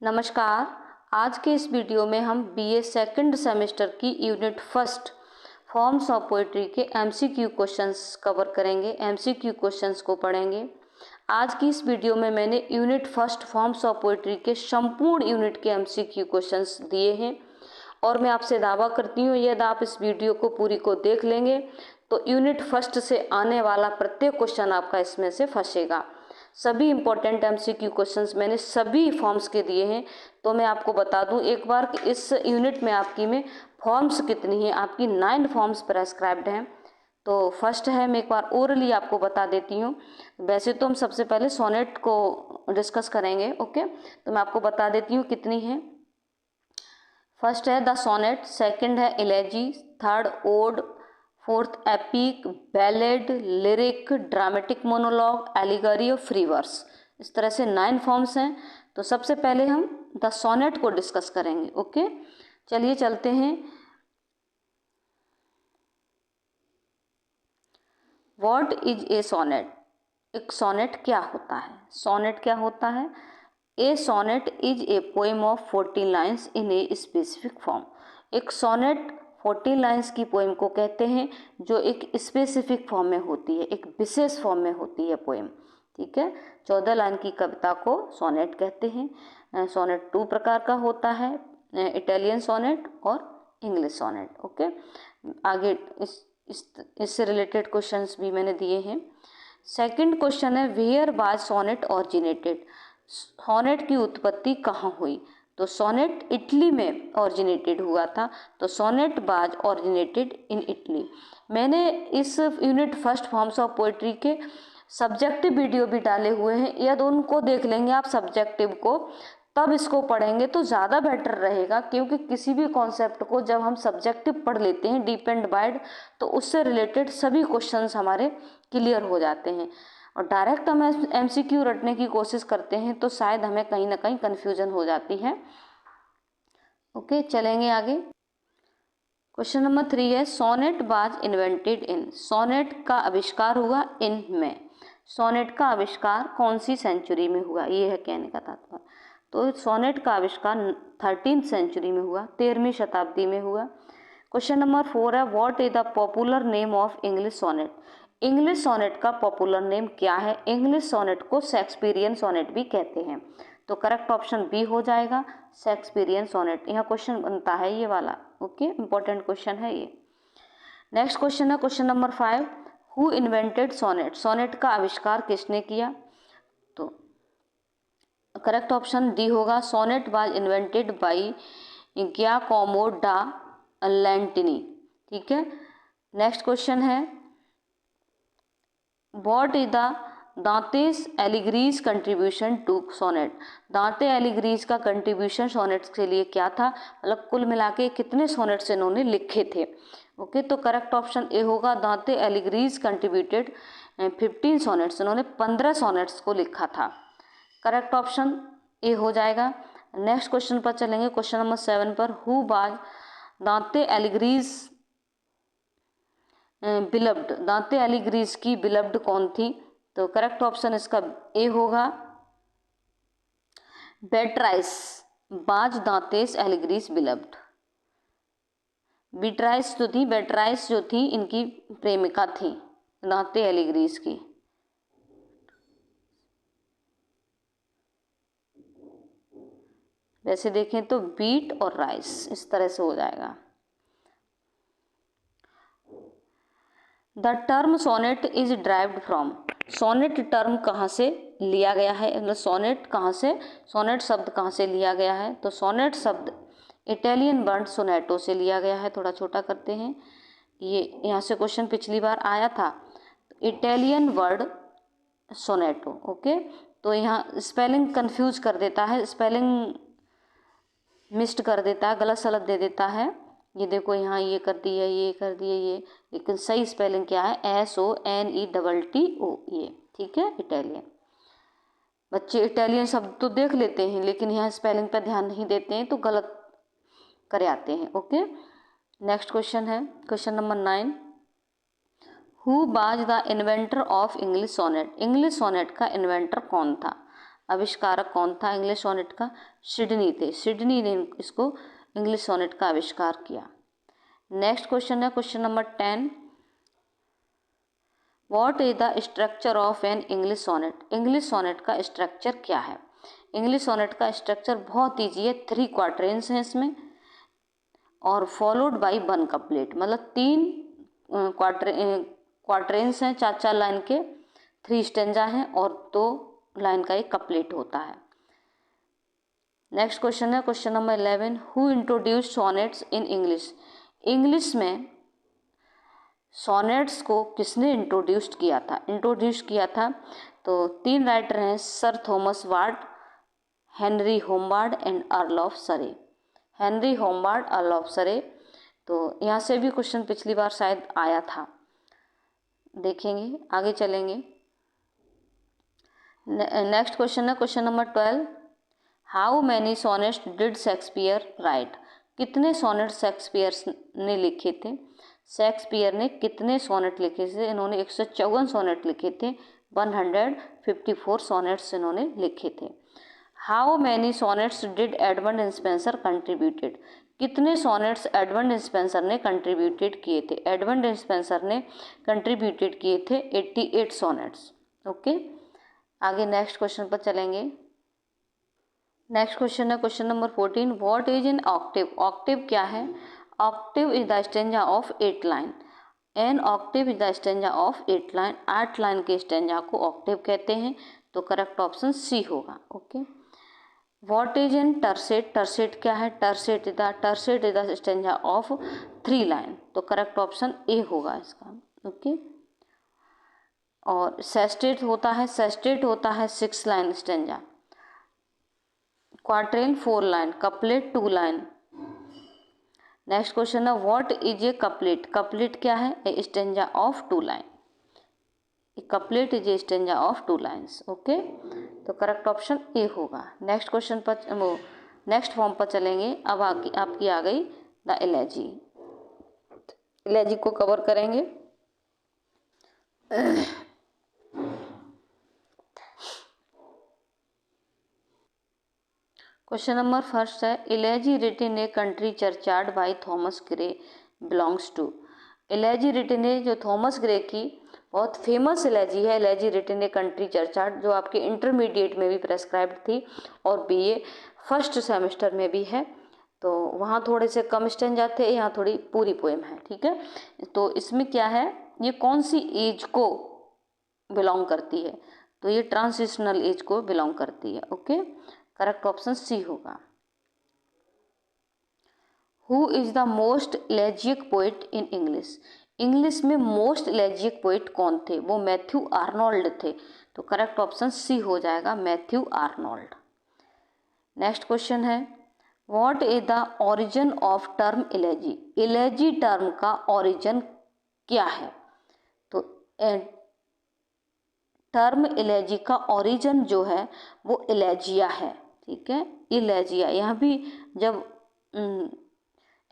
नमस्कार। आज के इस वीडियो में हम बीए सेकंड सेमेस्टर की unit first forms of poetry के एमसीक्यू क्वेश्चंस कवर करेंगे। एमसीक्यू क्वेश्चंस को पढ़ेंगे। आज की इस वीडियो में मैंने unit first forms of poetry के संपूर्ण यूनिट के एमसीक्यू क्वेश्चंस दिए हैं और मैं आपसे दावा करती हूँ यदि आप इस वीडियो को पूरी को देख लेंगे तो यूनिट फर्स्ट से आने वाला प्रत्येक क्वेश्चन आपका इसमें से फंसेगा। सभी इंपॉर्टेंट एमसीक्यू क्वेश्चंस मैंने सभी फॉर्म्स के दिए हैं। तो मैं आपको बता दूं एक बार कि इस यूनिट में आपकी में फॉर्म्स कितनी हैं। आपकी 9 फॉर्म्स प्रेस्क्राइब्ड हैं। तो फर्स्ट है, मैं एक बार ओरली आपको बता देती हूँ। वैसे तो हम सबसे पहले सोनेट को डिस्कस करेंगे, ओके। तो मैं आपको बता देती हूँ कितनी है। फर्स्ट है द सोनेट, सेकंड है elegy, third ode, fourth epic, ballad, lyric, dramatic monologue, allegory और फ्री वर्स। इस तरह से 9 फॉर्म्स हैं। तो सबसे पहले हम द सोनेट को डिस्कस करेंगे, ओके। चलिए चलते हैं। What is a sonnet? एक सोनेट क्या होता है? सोनेट क्या होता है? A sonnet is a poem of 14 lines in a specific form. एक सोनेट 14 लाइन्स की पोएम को कहते हैं जो एक स्पेसिफिक फॉर्म में होती है, एक विशेष फॉर्म में होती है पोएम, ठीक है। 14 लाइन की कविता को सोनेट कहते हैं। सोनेट 2 प्रकार का होता है, इटालियन सोनेट और इंग्लिश सोनेट, ओके। आगे इससे रिलेटेड क्वेश्चंस भी मैंने दिए हैं। सेकंड क्वेश्चन है where was sonnet originated? Sonnet की उत्पत्ति कहाँ हुई? तो सोनेट इटली में ऑरिजिनेटेड हुआ था। तो sonnet was originated in Italy. मैंने इस unit first forms of poetry के सब्जेक्टिव वीडियो भी डाले हुए हैं। यदि उनको देख लेंगे आप सब्जेक्टिव को, तब इसको पढ़ेंगे तो ज़्यादा बेटर रहेगा, क्योंकि किसी भी कॉन्सेप्ट को जब हम सब्जेक्टिव पढ़ लेते हैं डीप एंड वाइड, तो उससे रिलेटेड सभी क्वेश्चंस हमारे क्लियर हो जाते हैं। और डायरेक्ट हम एमसीक्यू रटने की कोशिश करते हैं तो शायद हमें कहीं ना कहीं कन्फ्यूजन हो जाती है, ओके। चलेंगे आगे। क्वेश्चन नंबर 3 है sonnet was invented in. Sonnet का आविष्कार हुआ इन में। सोनेट का आविष्कार कौन सी सेंचुरी में हुआ, ये है कहने का तात्पर्य। तो सोनेट का आविष्कार 13वीं सेंचुरी में हुआ, 13वीं शताब्दी में हुआ। क्वेश्चन नंबर 4 है what is the popular name of English sonnet? English sonnet का पॉपुलर नेम क्या है? इंग्लिश सोनेट को शेक्सपियरियन सोनेट भी कहते हैं। तो करेक्ट ऑप्शन बी हो जाएगा, शेक्सपियरियन सोनेट। यहाँ क्वेश्चन बनता है ये वाला, ओके, इंपॉर्टेंट क्वेश्चन है ये। नेक्स्ट क्वेश्चन है question number 5 who invented sonnet? Sonnet का आविष्कार किसने किया? तो करेक्ट ऑप्शन डी होगा, sonnet was invented by Giacomo da Lentini, ठीक है। नेक्स्ट क्वेश्चन है what is the Dante's Alighieri's contribution to sonnet? Dante Alighieri's का कंट्रीब्यूशन सोनेट के लिए क्या था? मतलब कुल मिला के कितने सोनेट्स इन्होंने लिखे थे, ओके। तो करेक्ट ऑप्शन ए होगा, दांते एलिग्रीज कंट्रीब्यूटेड 15 सोनेट्स। इन्होंने 15 सोनेट्स को लिखा था। करेक्ट ऑप्शन ए हो जाएगा। नेक्स्ट क्वेश्चन पर चलेंगे, क्वेश्चन नंबर 7 पर हु वाज दांते एलिग्रीज बिलव्ड? दांते एलिग्रीज की बिलव्ड कौन थी? तो करेक्ट ऑप्शन इसका ए होगा, बेट्राइस बाज दांतेस एलिग्रीज बिलव्ड। बीट्राइस जो थी, बेट्राइस जो थी, इनकी प्रेमिका थी दांते एलिग्रीज की। वैसे देखें तो बीट और राइस इस तरह से हो जाएगा। The term sonnet is derived from. Sonnet term कहाँ से लिया गया है? मतलब सोनेट कहाँ से, सोनेट शब्द कहाँ से लिया गया है? तो सोनेट शब्द इटालियन वर्ड सोनेटो से लिया गया है। थोड़ा छोटा करते हैं, ये यहाँ से क्वेश्चन पिछली बार आया था। Italian word sonetto, okay. तो यहाँ स्पेलिंग कंफ्यूज कर देता है, स्पेलिंग मिस्ड कर देता है, गलत सलत दे देता है। ये देखो यहाँ ये कर दिया, ये कर दिया, ये, लेकिन सही स्पेलिंग क्या है? SONETTO, ये, ठीक है, इटालियन। बच्चे इटालियन शब्द तो देख लेते हैं लेकिन यहाँ स्पेलिंग पर ध्यान नहीं देते हैं तो गलत करे आते हैं, ओके। नेक्स्ट क्वेश्चन है question number 9 who was the inventor of English sonnet? English sonnet का इन्वेंटर कौन था? आविष्कारक कौन था इंग्लिश सोनेट का? सिडनी थे। सिडनी ने इसको इंग्लिश सोनेट का आविष्कार किया। नेक्स्ट क्वेश्चन है question number 10। What is the structure of an English sonnet? English sonnet का स्ट्रक्चर क्या है? इंग्लिश सोनेट का स्ट्रक्चर बहुत ईजी है। 3 क्वार्टरेंस हैं इसमें और फॉलोड बाई 1 कपलेट, मतलब 3 क्वार्टरेंस हैं, 4-4 लाइन के, 3 स्टेंजा हैं और 2 लाइन का एक कपलेट होता है। नेक्स्ट क्वेश्चन है question number 11। Who introduced sonnets in English? English में सोनेट्स को किसने इंट्रोड्यूस किया था? तो 3 राइटर हैं, sir Thomas Wyatt, Henry Howard and Earl of Surrey. Henry Howard, Earl of Surrey. तो यहाँ से भी क्वेश्चन पिछली बार शायद आया था, देखेंगे, आगे चलेंगे। नेक्स्ट क्वेश्चन है question number 12। How many sonnets did Shakespeare right? कितने सोनेट शेक्सपियर ने लिखे थे? शेक्सपियर ने कितने सोनेट लिखे थे? इन्होंने 154 सोनेट लिखे थे। 154 सोनेट्स इन्होंने लिखे थे। How many sonnets did Edmund Spenser contributed? कितने सोनेट्स एडमंड स्पेंसर ने कंट्रीब्यूटेड किए थे? एडमंड स्पेंसर ने कंट्रीब्यूटेड किए थे 88 सोनेट्स। ओके, आगे नेक्स्ट क्वेश्चन पर चलेंगे। नेक्स्ट क्वेश्चन है question number 14। What is an octave? Octave क्या है? Octave is the stanza of 8 line. An octave is the stanza of 8 line. 8 line के स्टेंजा को ऑक्टेव कहते हैं। तो करेक्ट ऑप्शन सी होगा। Okay, what is an tercet? Tercet क्या है? Tercet is the stanza of 3 line. तो correct option A होगा इसका। ओके, और सेस्टेट होता है 6 line stanza. Quatrain 4 line, couplet 2 line. Next question है what is a couplet? Couplet क्या है? A stanza of 2 line. Couplet is a stanza of 2 lines. Okay, तो करेक्ट ऑप्शन ए होगा। नेक्स्ट क्वेश्चन पर next form पर चलेंगे। अब आपकी आ गई द एलेजी। एलेजी को कवर करेंगे। क्वेश्चन नंबर फर्स्ट है elegy written a country churchyard by Thomas Gray belongs to. Elegy written a जो थॉमस ग्रे की बहुत फेमस एलेजी है, elegy written a country churchyard, जो आपके इंटरमीडिएट में भी प्रेस्क्राइब्ड थी और बीए फर्स्ट सेमेस्टर में भी है। तो वहाँ थोड़े से कम स्टेंजा थे, यहाँ थोड़ी पूरी पोएम है। ठीक है, तो इसमें क्या है, ये कौन सी एज को बिलोंग करती है? तो ये ट्रांजिशनल एज को बिलोंग करती है। ओके, करेक्ट ऑप्शन सी होगा। Who is the most elegiac poet in English? English में मोस्ट एलेजिक पोइट कौन थे? वो मैथ्यू आर्नोल्ड थे। तो करेक्ट ऑप्शन सी हो जाएगा, मैथ्यू आर्नोल्ड। नेक्स्ट क्वेश्चन है what is the origin of term elegy? Elegy term का ओरिजिन क्या है? तो टर्म एलेजी का ओरिजिन जो है वो एलेजिया है। ठीक है, एलेजिया। यहाँ भी जब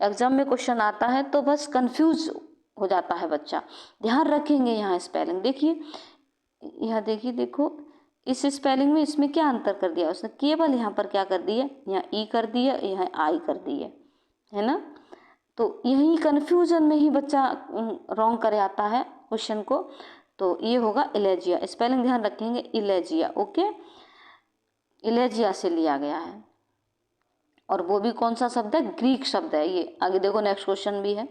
एग्जाम में क्वेश्चन आता है तो बस कंफ्यूज हो जाता है बच्चा। ध्यान रखेंगे यहाँ स्पेलिंग। देखिए यहाँ देखो इस स्पेलिंग में इसमें क्या अंतर कर दिया उसने? केवल यहाँ पर क्या कर दिया, यहाँ ई कर दिया, यहाँ आई कर दिया, है ना। तो यही कन्फ्यूजन में ही बच्चा रॉन्ग कर आता है क्वेश्चन को। तो ये होगा एलेजिया। स्पेलिंग ध्यान रखेंगे, एलेजिया। ओके, एलेजिया से लिया गया है और वो भी कौन सा शब्द है? ग्रीक शब्द है ये। आगे देखो नेक्स्ट क्वेश्चन भी है।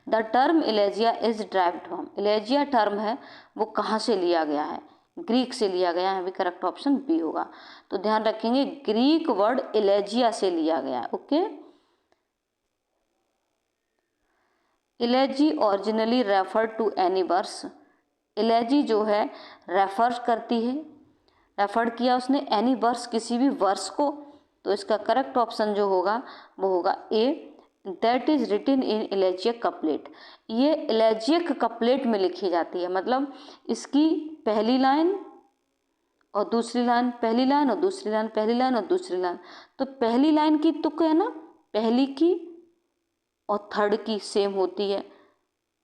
The term elegia is derived from. Elegia term है वो कहाँ से लिया गया है? ग्रीक से लिया गया है। भी करेक्ट ऑप्शन बी होगा। तो ध्यान रखेंगे ग्रीक वर्ड एलेजिया से लिया गया। Okay, elegy originally refer to any verse. Elegy जो है रेफर करती है, रेफर किया उसने एनी वर्स, किसी भी वर्स को। तो इसका करेक्ट ऑप्शन जो होगा वो होगा A, that is written in elegiac couplet. ये एलेजियक कपलेट में लिखी जाती है, मतलब इसकी पहली लाइन और दूसरी लाइन, पहली लाइन और दूसरी लाइन, पहली लाइन और दूसरी लाइन। तो पहली लाइन की तुक है ना, पहली की और थर्ड की सेम होती है।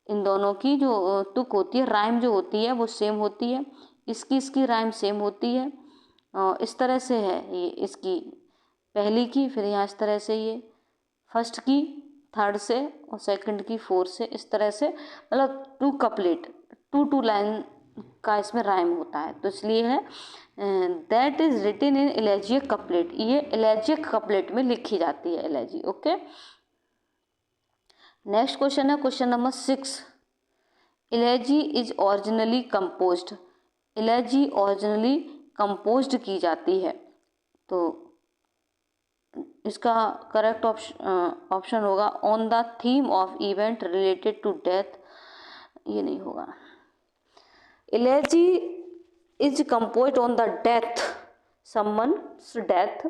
इन दोनों की जो तुक होती है, राइम जो होती है वो सेम होती है। इसकी राइम सेम होती है। इस तरह से है ये, इसकी पहली की, फिर यहाँ इस तरह से ये फर्स्ट की थर्ड से और सेकंड की फोर्थ से, इस तरह से मतलब 2 कपलेट 2 लाइन का इसमें राइम होता है, तो इसलिए है that is written in elegiac couplet, ये एलेजियक कपलेट में लिखी जाती है एलेजी। ओके, नेक्स्ट क्वेश्चन है question number 6। Elegy is originally composed, elegy originally composed की जाती है, तो इसका करेक्ट ऑप्शन होगा on the theme of event related to death, ये नहीं होगा। Elegy is composed on the death, someone's death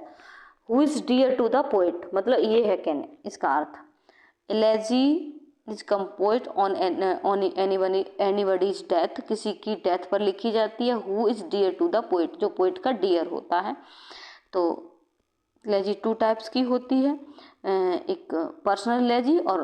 who is dear to the poet, मतलब ये है कहने इसका अर्थ। Elegy is composed on anybody's death, किसी की डेथ पर लिखी जाती है, who is dear to the poet, जो पोएट का डियर होता है। तो एलेजी 2 टाइप्स की होती है, एक पर्सनल एलेजी और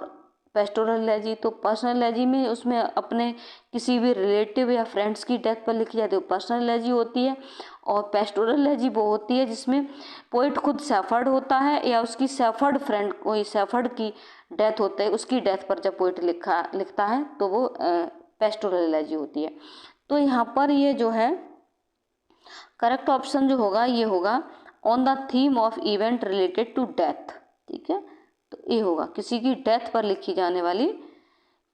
पेस्टोरल एलेजी। तो पर्सनल एलेजी में उसमें अपने किसी भी रिलेटिव या फ्रेंड्स की डेथ पर लिखी जाती है, वो पर्सनल एलेजी होती है। और पेस्टोरल एलेजी वो होती है जिसमें पोइट खुद सेफर्ड होता है या उसकी सेफर्ड फ्रेंड, कोई सेफर्ड की डेथ होता है, उसकी डेथ पर जब पोइट लिखता है तो वो पेस्टोरल एलेजी होती है। तो यहाँ पर ये जो है करेक्ट ऑप्शन जो होगा ये होगा on the theme of event related to death. ठीक है, तो ये होगा किसी की डेथ पर लिखी जाने वाली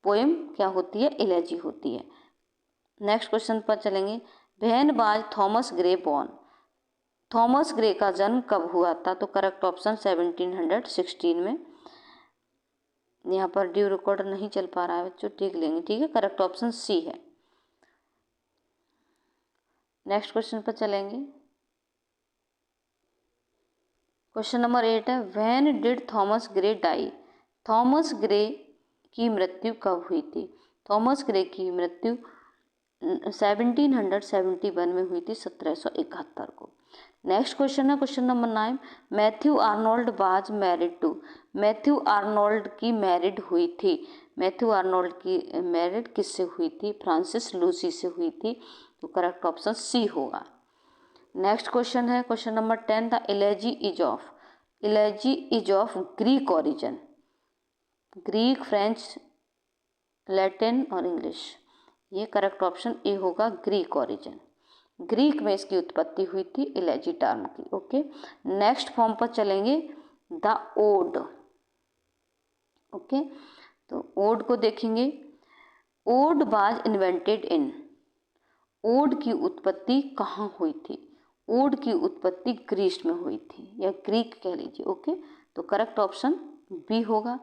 पोएम क्या होती है, एलेजी होती है। नेक्स्ट क्वेश्चन पर चलेंगे। When was Thomas Gray born, Thomas Gray का जन्म कब हुआ था, तो करेक्ट ऑप्शन 1716 में। यहाँ पर ड्यू रिकॉर्ड नहीं चल पा रहा है बच्चों, देख लेंगे, ठीक है, करेक्ट ऑप्शन सी है। नेक्स्ट क्वेश्चन पर चलेंगे। क्वेश्चन नंबर 8 है when did Thomas Gray die, Thomas Gray की मृत्यु कब हुई थी। थॉमस ग्रे की मृत्यु 1771 में हुई थी, 1771 को। नेक्स्ट क्वेश्चन है question number 9। Matthew Arnold was married to, Matthew Arnold की मैरिड हुई थी, मैथ्यू आर्नोल्ड की मैरिड किससे हुई थी, फ्रांसिस लूसी से हुई थी, तो करेक्ट ऑप्शन सी होगा। नेक्स्ट क्वेश्चन है question number 10। The elegy is of Greek origin, Greek, French, Latin और इंग्लिश, ये करेक्ट ऑप्शन ए होगा, ग्रीक ओरिजिन। ग्रीक में इसकी उत्पत्ति हुई थी एलेजी टर्म की। ओके, नेक्स्ट फॉर्म पर चलेंगे, द ओड। ओके, तो ओड को देखेंगे। Ode was invented in, ode की उत्पत्ति कहाँ हुई थी, ओड की उत्पत्ति ग्रीस में हुई थी या ग्रीक कह लीजिए। ओके, तो करेक्ट ऑप्शन बी होगा।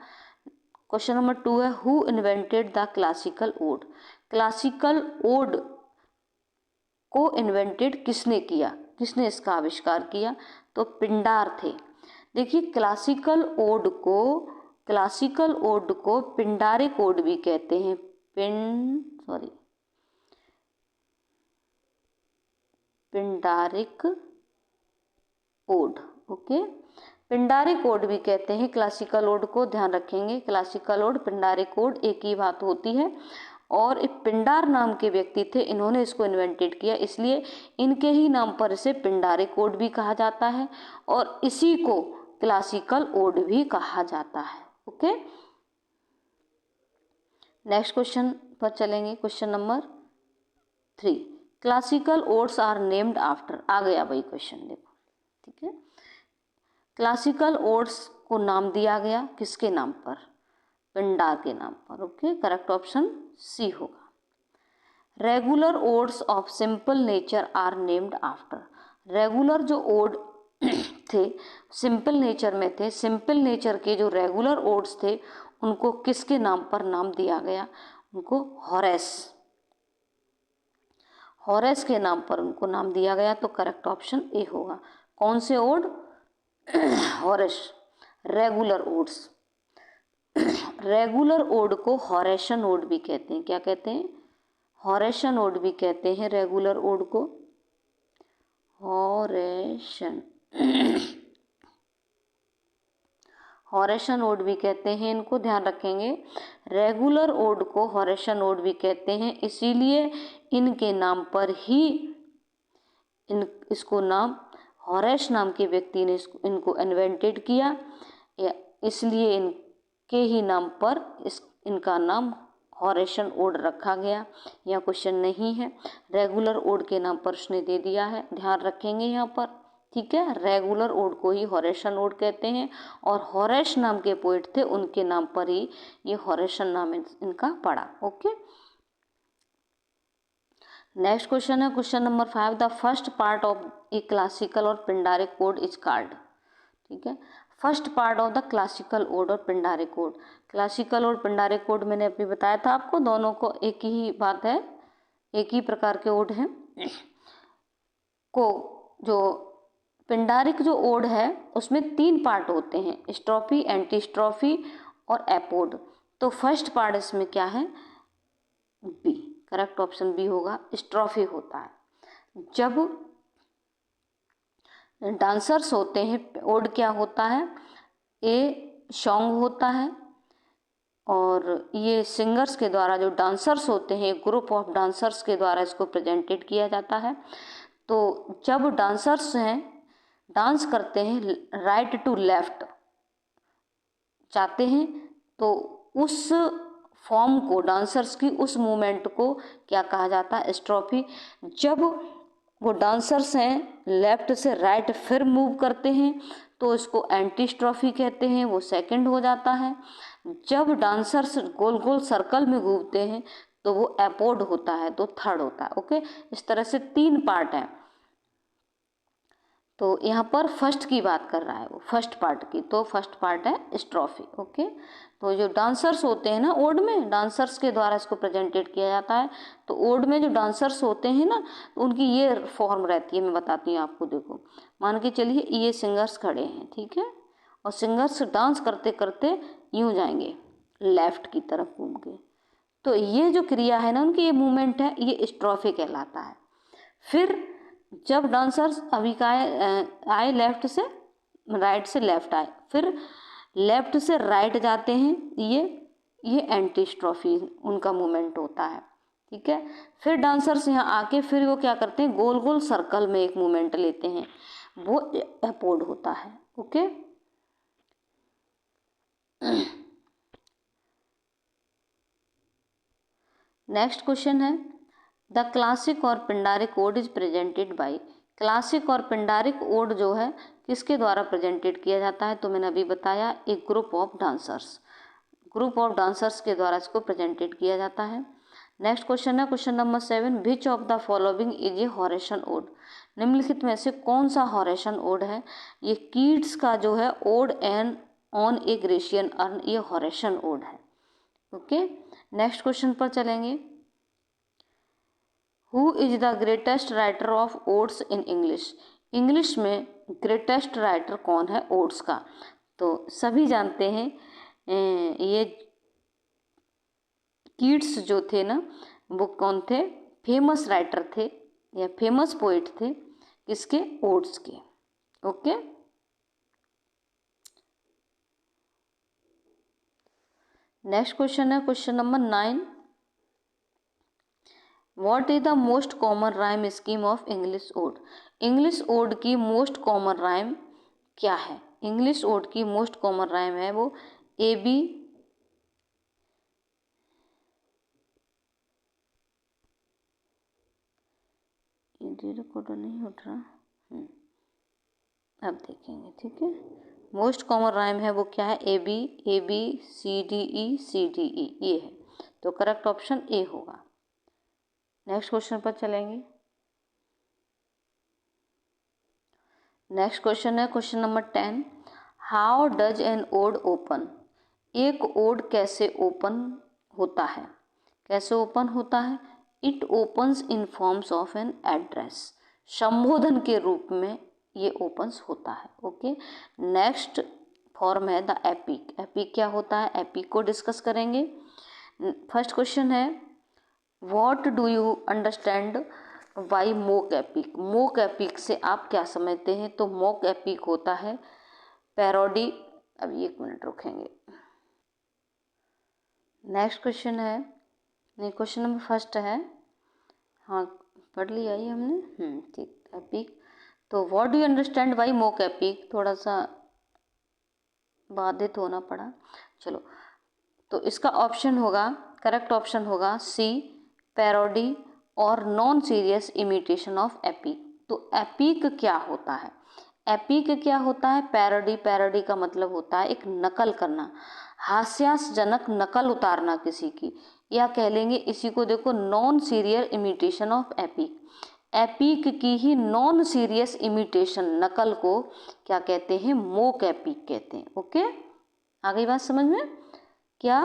क्वेश्चन नंबर 2 है who invented the classical ode, classical ode को इन्वेंटेड किसने किया, किसने इसका आविष्कार किया, तो पिंडार थे। देखिए क्लासिकल ओड को पिंडारिक ओड भी कहते हैं, Pindaric ode. Okay, Pindaric ode भी कहते हैं क्लासिकल ओड को, ध्यान रखेंगे, क्लासिकल ओड पिंडारिक ओड एक ही बात होती है। और एक पिंडार नाम के व्यक्ति थे, इन्होंने इसको इन्वेंटेड किया, इसलिए इनके ही नाम पर इसे पिंडारिक ओड भी कहा जाता है और इसी को क्लासिकल ओड भी कहा जाता है। ओके, नेक्स्ट क्वेश्चन पर चलेंगे, question number 3। Classical odes are named after, आ गया भाई क्वेश्चन, देखो, ठीक है, क्लासिकल ओड्स को नाम दिया गया किसके नाम पर, पिंडार के नाम पर। ओके, करेक्ट ऑप्शन सी होगा। Regular odes of simple nature are named after, regular जो ओड थे सिंपल नेचर में थे, सिंपल नेचर के जो रेगुलर ओड्स थे उनको किसके नाम पर नाम दिया गया, उनको हॉरेस के नाम पर उनको नाम दिया गया, तो करेक्ट ऑप्शन ए होगा। कौन से ode, Horace, regular odes. Regular ode को हॉरेशन ओड भी कहते हैं, क्या कहते हैं, हॉरेशन ओड भी कहते हैं रेगुलर ओड को, हॉरेशन हॉरेशन ओड भी कहते हैं इनको, ध्यान रखेंगे, रेगुलर ओड को हॉरेशन ओड भी कहते हैं, इसीलिए इनके नाम पर ही इसको नाम हॉरेस नाम के व्यक्ति ने इनको इन्वेंटेड किया, इसलिए इनके ही नाम पर इनका नाम हॉरेशन ओड रखा गया। यह क्वेश्चन नहीं है, रेगुलर ओड के नाम पर उसने दे दिया है, ध्यान रखेंगे यहाँ पर। ठीक है, रेगुलर ओड को ही हॉरेशन ओड कहते हैं और हॉरेस नाम के पोइट थे, उनके नाम पर ही ये हॉरेशन नाम इनका पड़ा। ओके, नेक्स्ट क्वेश्चन है question number 5, the first part of a classical और पिंडारिक कोड इज कॉल्ड। ठीक है, first part of the classical ode और पिंडारिक कोड। क्लासिकल और पिंडारिक कोड मैंने अभी बताया था आपको, दोनों को एक ही बात है, एक ही प्रकार के ओड हैं। को जो पिंडारिक जो ओड है उसमें 3 पार्ट होते हैं, स्ट्रोफी, एंटीस्ट्रोफी और एपोड। तो फर्स्ट पार्ट इसमें क्या है, बी, करेक्ट ऑप्शन बी होगा, स्ट्रोफी होता है। जब डांसर्स होते हैं, ओड क्या होता है, ए सॉन्ग होता है और ये सिंगर्स के द्वारा, जो डांसर्स होते हैं, ग्रुप ऑफ डांसर्स के द्वारा इसको प्रेजेंटेड किया जाता है। तो जब डांसर्स हैं, डांस करते हैं, राइट टू लेफ्ट चाहते हैं, तो उस फॉर्म को, डांसर्स की उस मूवमेंट को क्या कहा जाता है, स्ट्रोफी। जब वो डांसर्स हैं लेफ्ट से राइट फिर मूव करते हैं तो इसको एंटी स्ट्रोफी कहते हैं, वो सेकंड हो जाता है। जब डांसर्स गोल गोल सर्कल में घूमते हैं तो वो एपोड होता है, तो थर्ड होता है। ओके, इस तरह से 3 पार्ट हैं। तो यहाँ पर फर्स्ट की बात कर रहा है वो, फर्स्ट पार्ट की, तो फर्स्ट पार्ट है स्ट्रोफी। ओके, तो जो डांसर्स होते हैं ना ओड में, डांसर्स के द्वारा इसको प्रेजेंटेड किया जाता है। तो ओड में जो डांसर्स होते हैं ना, तो उनकी ये फॉर्म रहती है, मैं बताती हूँ आपको। देखो, मान के चलिए ये सिंगर्स खड़े हैं, ठीक है, और सिंगर्स डांस करते करते यूँ जाएंगे लेफ्ट की तरफ घूम के, तो ये जो क्रिया है ना उनकी, ये मूवमेंट है, ये स्ट्रोफी कहलाता है। फिर जब डांसर्स अभी का आए लेफ्ट से राइट से लेफ्ट आए, फिर लेफ्ट से राइट जाते हैं, ये एंटी स्ट्रोफी उनका मूवमेंट होता है। ठीक है, फिर डांसर्स यहाँ आके फिर वो क्या करते हैं, गोल गोल सर्कल में एक मूवमेंट लेते हैं, वो एपोड होता है। ओके, नेक्स्ट क्वेश्चन है, द क्लासिक और Pindaric ode is presented by. Classic और पिंडारिक ओड जो है किसके द्वारा प्रेजेंटेड किया जाता है, तो मैंने अभी बताया, एक group of dancers, group of dancers के द्वारा इसको प्रेजेंटेड किया जाता है। नेक्स्ट क्वेश्चन है question number 7, which of the following is a Horatian ode. निम्नलिखित में से कौन सा हॉरेशन ओड है, ये कीट्स का जो है ode and on a Grecian urn, ये हॉरेशन ओड है। ओके, नेक्स्ट क्वेश्चन पर चलेंगे, who is the greatest writer of odes in English. English में ग्रेटेस्ट राइटर कौन है ओड्स का, तो सभी जानते हैं ये कीट्स जो थे ना, वो कौन थे, फेमस राइटर थे या फेमस पोइट थे, किसके, ओड्स के। ओके, नेक्स्ट क्वेश्चन है question number 9, what is the most common rhyme scheme of English ode. English ode की मोस्ट कॉमन राइम क्या है, इंग्लिश ओड की मोस्ट कॉमन राइम है वो ए बी, रिकॉर्ड नहीं उठ रहा, अब देखेंगे। ठीक है, मोस्ट कॉमन राइम है वो क्या है, A B C D E, ये है, तो करेक्ट ऑप्शन ए होगा। नेक्स्ट क्वेश्चन पर चलेंगे, नेक्स्ट क्वेश्चन है question number 10, how does an ode open. एक ओड कैसे ओपन होता है, कैसे ओपन होता है, it opens in forms of an address, संबोधन के रूप में ये ओपन्स होता है। ओके, नेक्स्ट फॉर्म है द एपिक। एपिक क्या होता है, एपिक को डिस्कस करेंगे। फर्स्ट क्वेश्चन है, what do you understand by mock epic. Mock epic से आप क्या समझते हैं, तो मोक एपिक होता है पैरोडी। अभी 1 मिनट रुकेंगे। नेक्स्ट क्वेश्चन है, नहीं क्वेश्चन नंबर फर्स्ट है, हाँ पढ़ लिया ये हमने, ठीक, एपिक। तो what do you understand by mock epic, थोड़ा सा बाधित होना पड़ा। चलो, तो इसका ऑप्शन होगा, करेक्ट ऑप्शन होगा सी, पैरोडी और non serious imitation of epic. तो एपिक क्या होता है? एपिक क्या होता है? पैरोडी, पैरोडी का मतलब होता है एक नकल करना, हास्यास्पदजनक नकल उतारना किसी की, या कह लेंगे इसी को देखो non serious imitation of epic. Epic की ही नॉन सीरियस इमिटेशन, नकल को क्या कहते हैं? मोक एपिक कहते हैं। ओके, आ गई बात समझ में? क्या?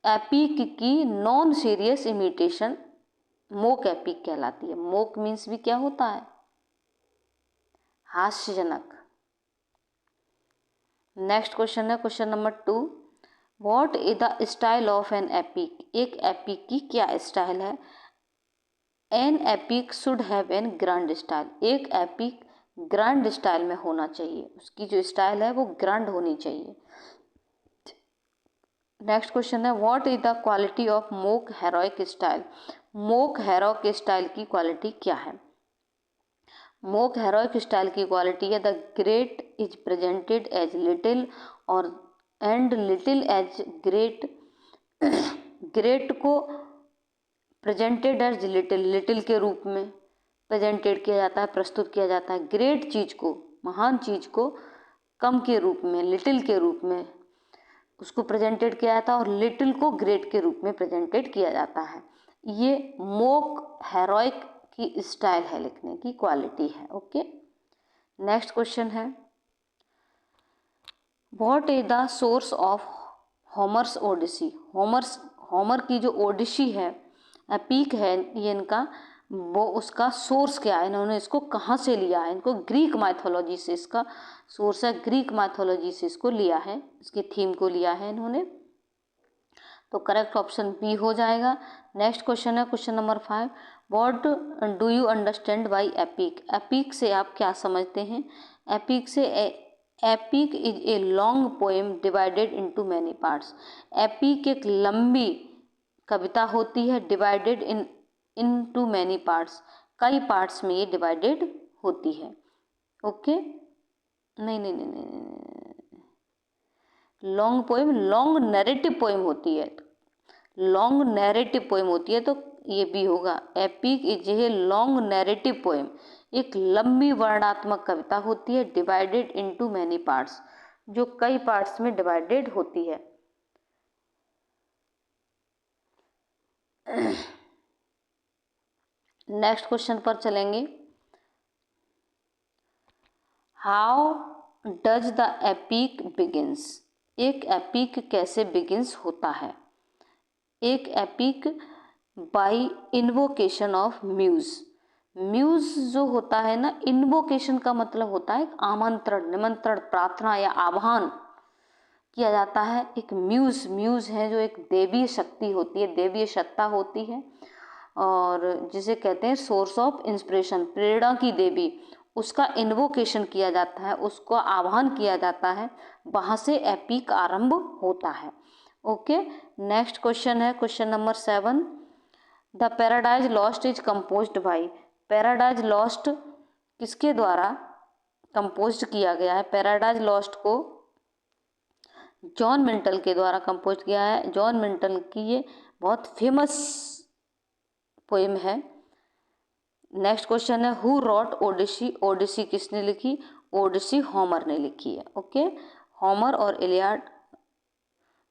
एपिक की non serious imitation mock epic कहलाती है। मोक मीन्स भी क्या होता है? हास्यजनक। नेक्स्ट क्वेश्चन है question number 2, what is the style of an epic? एक एपिक की क्या स्टाइल है? An epic should have an grand style. एक एपिक ग्रैंड स्टाइल में होना चाहिए, उसकी जो स्टाइल है वो ग्रैंड होनी चाहिए। नेक्स्ट क्वेश्चन है what is the quality of mock heroic style? Mock heroic style की क्वालिटी क्या है? मोक हेरोइक स्टाइल की क्वालिटी है the great is presented as little और and little as great. Great को प्रेजेंटेड एज लिटिल, लिटिल के रूप में प्रेजेंटेड किया जाता है, प्रस्तुत किया जाता है। ग्रेट चीज को, महान चीज को कम के रूप में, लिटिल के रूप में उसको प्रेजेंटेड किया जाता है और लिटिल को ग्रेट के रूप में प्रेजेंटेड किया जाता है। ये मोक हेरोइक की स्टाइल है, लिखने की क्वालिटी है। ओके, नेक्स्ट क्वेश्चन है what is the source of Homer's Odyssey? Homer की जो ओडिसी है, एपिक है ये इनका, वो उसका सोर्स क्या है? इन्होंने इसको कहाँ से लिया है? इनको ग्रीक माइथोलॉजी से इसका सोर्स है, ग्रीक माइथोलॉजी से इसको लिया है, इसके थीम को लिया है इन्होंने। तो करेक्ट ऑप्शन बी हो जाएगा। नेक्स्ट क्वेश्चन है question number 5, what do you understand bye epic? Epic से आप क्या समझते हैं? एपिक से epic is a long poem divided into many parts. Epic एक लंबी कविता होती है, डिवाइडेड इनटू मैनी पार्ट्स, कई पार्ट्स में ये डिवाइडेड होती है। ओके, नहीं नहीं नहीं नहीं, long poem long narrative poem होती है, लॉन्ग नैरेटिव पोएम होती है, तो ये भी होगा। Epic is a long narrative poem, एक लंबी वर्णनात्मक कविता होती है, डिवाइडेड इनटू मैनी पार्ट्स, जो कई पार्ट्स में डिवाइडेड होती है। नेक्स्ट क्वेश्चन पर चलेंगे, how does the epic begins? एक एपिक कैसे बिगिंस होता है? एक epic by invocation of muse. Muse जो होता है ना, इन्वोकेशन का मतलब होता है आमंत्रण, निमंत्रण, प्रार्थना या आह्वान किया जाता है। एक म्यूज, म्यूज है जो एक देवीय शक्ति होती है, देवीय सत्ता होती है, और जिसे कहते हैं सोर्स ऑफ इंस्पिरेशन, प्रेरणा की देवी, उसका इन्वोकेशन किया जाता है, उसको आह्वान किया जाता है, वहाँ से एपिक आरंभ होता है। ओके, नेक्स्ट क्वेश्चन है question number 7, the paradise lost is composed bye. Paradise lost किसके द्वारा कंपोज किया गया है? पैराडाइज लॉस्ट को जॉन मिंटल के द्वारा कंपोज किया है। जॉन मिंटल की ये बहुत फेमस पोएम है। नेक्स्ट क्वेश्चन है हु रॉट ओडिसी? ओडिसी किसने लिखी? ओडिसी होमर ने लिखी है। ओके, होमर और इलियाड,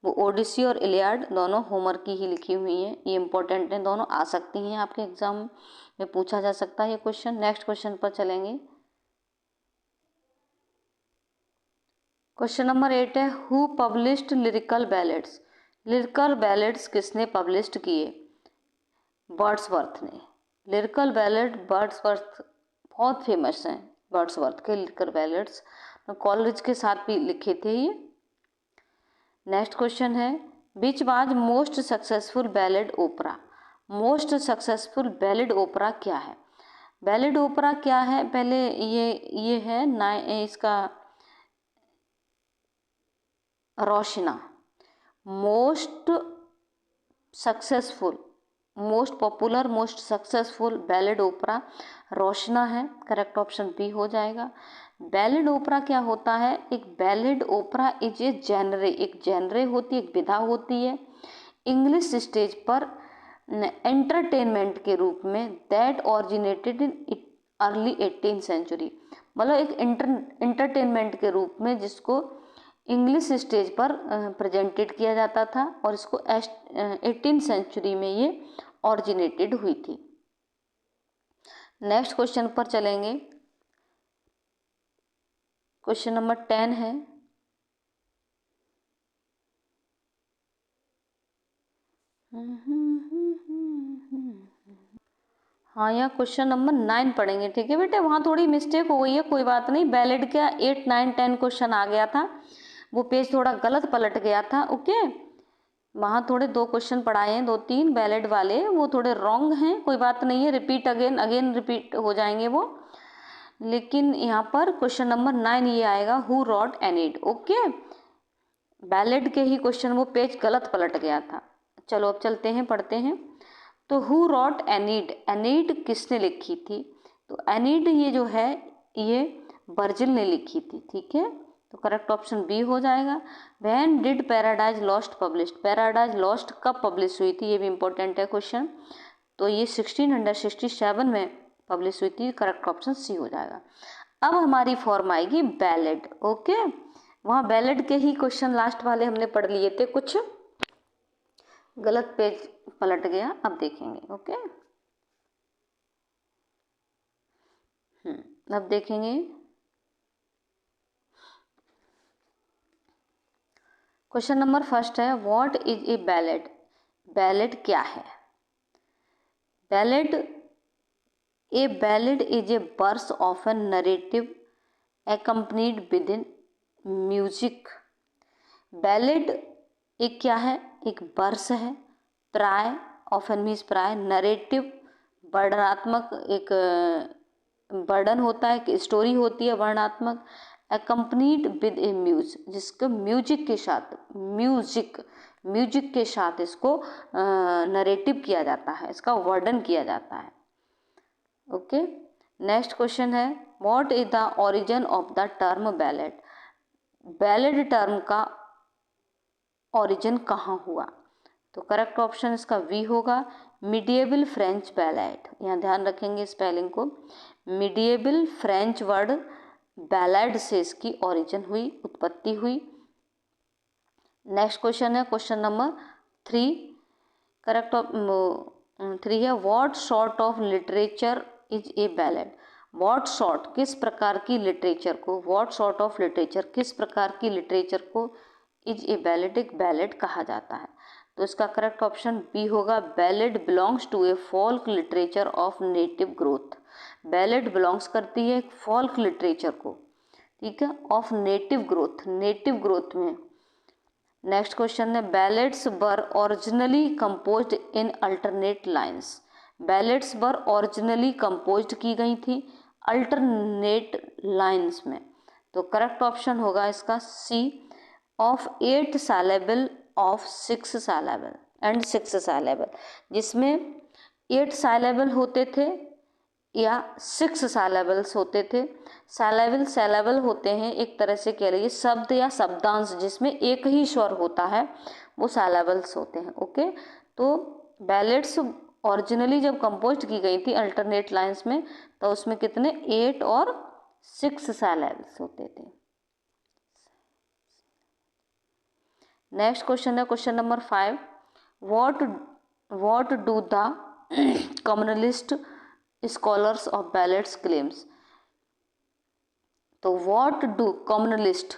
वो ओडिसी और इलियाड दोनों होमर की ही लिखी हुई हैं। ये इंपॉर्टेंट हैं, दोनों आ सकती हैं, आपके एग्जाम में पूछा जा सकता है ये क्वेश्चन। नेक्स्ट क्वेश्चन पर चलेंगे, क्वेश्चन नंबर 8 है who published lyrical ballads? Lyrical ballads किसने पब्लिश्ड किए? वर्ड्सवर्थ ने। लिरिकल बैलेड वर्ड्सवर्थ बहुत फेमस हैं, वर्ड्सवर्थ के लिरिकल बैलेड्स, कॉलेज के साथ भी लिखे थे ये। नेक्स्ट क्वेश्चन है which was most successful ballad opera? Most successful ballad opera क्या है? बैलेड ओपरा क्या है? पहले ये है ना, इसका रोशना। Most successful, most popular most successful ballad opera रोशना है, करेक्ट ऑप्शन बी हो जाएगा। बैलेड ओपरा क्या होता है? एक बैलेड ओपरा इज ए जेनरे, एक जेनरे होती है, एक विधा होती है इंग्लिश स्टेज पर एंटरटेनमेंट के रूप में that originated in early 18th century. मतलब एक एंटरटेनमेंट के रूप में जिसको इंग्लिश स्टेज पर प्रेजेंटेड किया जाता था और इसको 18th सेंचुरी में ये ऑरिजिनेटेड हुई थी। नेक्स्ट क्वेश्चन पर चलेंगे। क्वेश्चन नंबर 10 है, हाँ यहाँ क्वेश्चन नंबर 9 पढ़ेंगे, ठीक है बेटे। वहाँ थोड़ी मिस्टेक हो गई है, कोई बात नहीं। बैलेड का 8, 9, 10 क्वेश्चन आ गया था, वो पेज थोड़ा गलत पलट गया था, ओके। वहाँ थोड़े 2 क्वेश्चन पढ़ाए हैं, 2-3 बैलेड वाले, वो थोड़े रॉन्ग हैं, कोई बात नहीं है। रिपीट अगेन रिपीट हो जाएंगे वो। लेकिन यहाँ पर क्वेश्चन नंबर 9 ये आएगा, हु रॉट एनीड, ओके। बैलेड के ही क्वेश्चन, वो पेज गलत पलट गया था। चलो अब चलते हैं, पढ़ते हैं। तो हु रॉट एनीड, एनीड किसने लिखी थी? तो एनीड ये जो है ये वर्जिल ने लिखी थी, ठीक है। तो करेक्ट ऑप्शन बी हो जाएगा। When did paradise lost published, paradise lost कब पब्लिश हुई थी? ये भी इंपॉर्टेंट है क्वेश्चन। तो ये 1667 में पब्लिश हुई थी, करेक्ट ऑप्शन सी हो जाएगा। अब हमारी फॉर्म आएगी बैलेड, ओके। वहाँ बैलेड के ही क्वेश्चन लास्ट वाले हमने पढ़ लिए थे, कुछ गलत पेज पलट गया, अब देखेंगे, ओके। अब देखेंगे क्वेश्चन नंबर फर्स्ट है, what is a ballad, ballad क्या है? Ballad, a ballad is a verse of a narrative accompanied with in music. Ballad एक क्या है? एक वर्स है, प्राय ऑफन मीन्स प्राय, नरेटिव वर्णनात्मक, एक वर्णन होता है, एक स्टोरी होती है वर्णनात्मक, accompanied विद ए म्यूज, जिसको म्यूजिक के साथ, म्यूजिक के साथ इसको नरेटिव किया जाता है, इसका वर्णन किया जाता है, ओके। नेक्स्ट क्वेश्चन है, what is the origin of the term ballad, ballad term का ओरिजिन कहाँ हुआ? तो करेक्ट ऑप्शन इसका वी होगा, मिडिएबल फ्रेंच बैलेड। यहाँ ध्यान रखेंगे स्पेलिंग को, मिडिएबल फ्रेंच वर्ड बैलेड से इसकी ओरिजिन हुई, उत्पत्ति हुई। नेक्स्ट क्वेश्चन है क्वेश्चन नंबर 3, करेक्ट 3 है, what sort of literature is a ballad, what sort किस प्रकार की लिटरेचर को, व्हाट सॉर्ट ऑफ लिटरेचर किस प्रकार की लिटरेचर को इज ए बैलेड, एक बैलेड कहा जाता है? तो इसका करेक्ट ऑप्शन बी होगा, ballad belongs to a folk literature of native growth, ballad belongs करती है एक फोल्क लिटरेचर को, ठीक है, of native growth, native growth में। नेक्स्ट क्वेश्चन है, ballads were originally composed in alternate lines, ballads were originally composed की गई थी अल्टरनेट लाइन्स में। तो करेक्ट ऑप्शन होगा इसका C, of 8 syllable of 6 syllable and 6 syllable, जिसमें 8 syllable होते थे या 6 syllables होते थे। syllable होते हैं एक तरह से कह लीजिए शब्द या शब्दांश, जिसमें एक ही स्वर होता है, वो syllables होते हैं, ओके। तो बैलेड्स ओरिजिनली जब कंपोज की गई थी अल्टरनेट लाइन्स में, तो उसमें कितने 8 और 6 syllables होते थे। नेक्स्ट क्वेश्चन है question number 5, what do the communalist scholars of ballads claims. तो व्हाट डू कम्युनलिस्ट,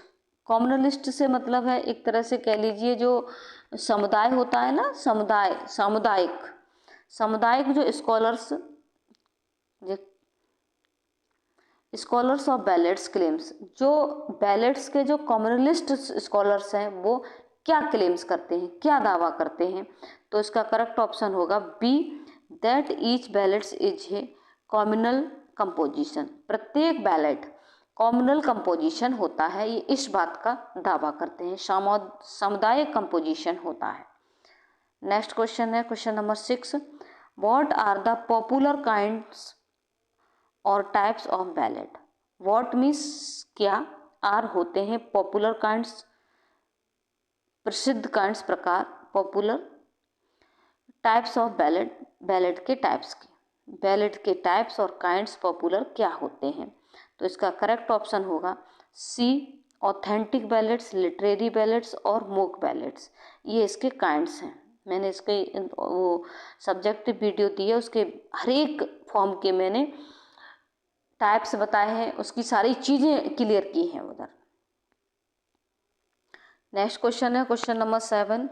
कम्युनलिस्ट से मतलब है एक तरह से कह लीजिए जो समुदाय होता है ना, सामुदायिक जो स्कॉलर्स ऑफ बैलेड्स क्लेम्स, जो बैलेड्स के जो कम्युनलिस्ट स्कॉलर्स हैं वो क्या क्लेम्स करते हैं, क्या दावा करते हैं? तो इसका करेक्ट ऑप्शन होगा B, that each ballads is a communal composition, प्रत्येक बैलेड कम्युनल कंपोजिशन होता है, ये इस बात का दावा करते हैं, सामुदायिक कंपोजिशन होता है। नेक्स्ट क्वेश्चन है question number 6, what are the popular kinds और types of ballad. What means क्या, आर होते हैं पॉपुलर काइंड्स, प्रसिद्ध काइंड्स प्रकार, popular, types of ballad, ballad के टाइप्स के, बैलेड के टाइप्स और काइंड्स पॉपुलर क्या होते हैं। तो इसका करेक्ट ऑप्शन होगा C, authentic ballads, literary ballads और मोक बैलेड्स, ये इसके काइंड्स हैं। मैंने इसके वो सब्जेक्टिव वीडियो दी है, उसके हर एक फॉर्म के मैंने टाइप्स बताए हैं, उसकी सारी चीज़ें क्लियर की हैं उधर। नेक्स्ट क्वेश्चन है question number 7,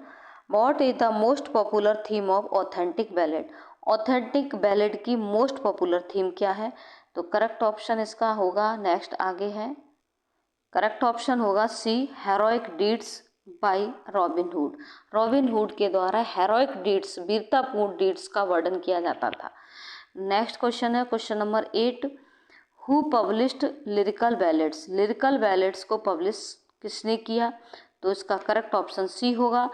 what is the most popular theme of authentic ballad. Authentic ballad की मोस्ट पॉपुलर थीम क्या है। तो करेक्ट ऑप्शन इसका होगा, नेक्स्ट आगे है, करेक्ट ऑप्शन होगा C, heroic deeds by Robin Hood. Robin Hood के द्वारा हेरोइक डीड्स, वीरतापूर्ण डीड्स का वर्णन किया जाता था। नेक्स्ट क्वेश्चन है question number 8, who published lyrical ballads. Lyrical ballads को पब्लिश किसने किया। तो इसका करेक्ट ऑप्शन सी होगा,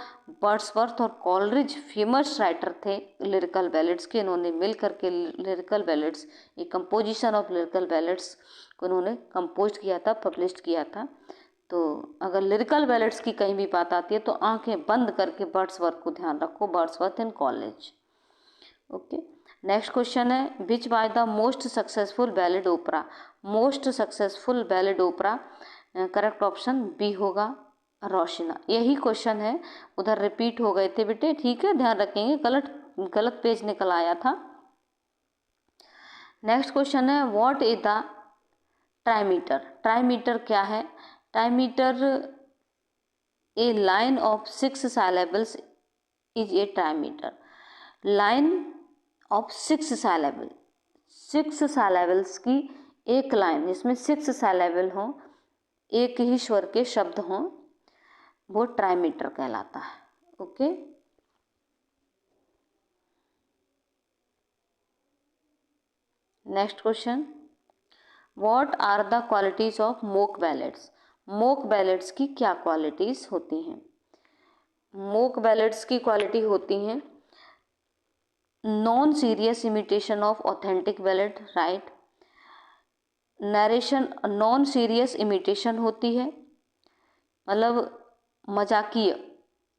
वर्ड्सवर्थ और कॉलरिज फेमस राइटर थे लिरिकल बैलेड्स के, इन्होंने मिल करके लिरिकल बैलेड्स, ये कंपोजिशन ऑफ लिरिकल बैलेड्स को इन्होंने कंपोज किया था, पब्लिश किया था। तो अगर लिरिकल बैलेड्स की कहीं भी बात आती है तो आंखें बंद करके वर्ड्सवर्थ को ध्यान रखो, Wordsworth and Coleridge. Okay, next question है, which by the most successful ballad opera. Most successful ballad opera, correct option B होगा, रोशना। यही क्वेश्चन है, उधर रिपीट हो गए थे बेटे, ठीक है, ध्यान रखेंगे, गलत पेज निकल आया था। नेक्स्ट क्वेश्चन है, what is the trimeter. Trimeter क्या है। Trimeter, A line of 6 syllables is a trimeter. Line of 6 syllable, 6 syllables की एक लाइन जिसमें 6 syllable हों, एक ही स्वर के शब्द हों, वो ट्राइमीटर कहलाता है। Okay, next question, what are the qualities of mock ballads. Mock ballads की क्या क्वालिटीज होती हैं। मोक बैलेड्स की क्वालिटी होती हैं, non serious imitation of authentic ballad, right. Narration, non serious imitation होती है, मतलब मजाकिया।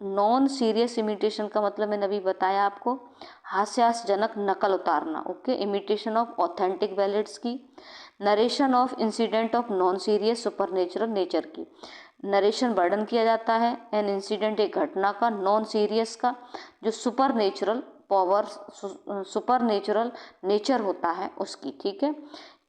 नॉन सीरियस इमिटेशन का मतलब मैंने अभी बताया आपको, हास्यास्पदजनक नकल उतारना। Okay, imitation of authentic ballads की। Narration of incident of non serious supernatural nature की, नरेशन वर्णन किया जाता है एन इंसिडेंट, एक घटना का, नॉन सीरियस का, जो सुपरनेचुरल पावर, सुपरनेचुरल नेचर होता है उसकी, ठीक है।